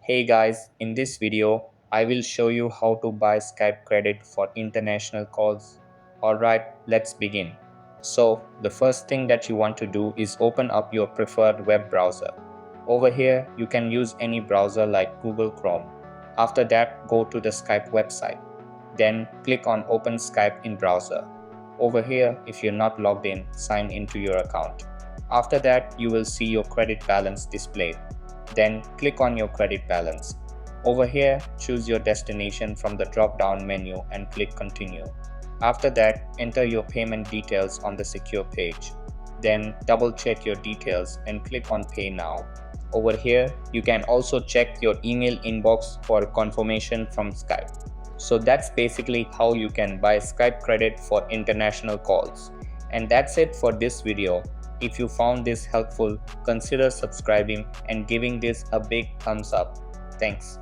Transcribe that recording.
Hey guys, in this video, I will show you how to buy Skype credit for international calls. Alright, let's begin. So, the first thing that you want to do is open up your preferred web browser. Over here, you can use any browser like Google Chrome. After that, go to the Skype website. Then click on Open Skype in browser. Over here, if you're not logged in, sign into your account. After that, you will see your credit balance displayed. Then click on your credit balance. Over here, choose your destination from the drop-down menu and click Continue. After that, enter your payment details on the secure page. Then double-check your details and click on Pay Now. Over here, you can also check your email inbox for confirmation from Skype. So that's basically how you can buy Skype credit for international calls. And that's it for this video. If you found this helpful, consider subscribing and giving this a big thumbs up. Thanks.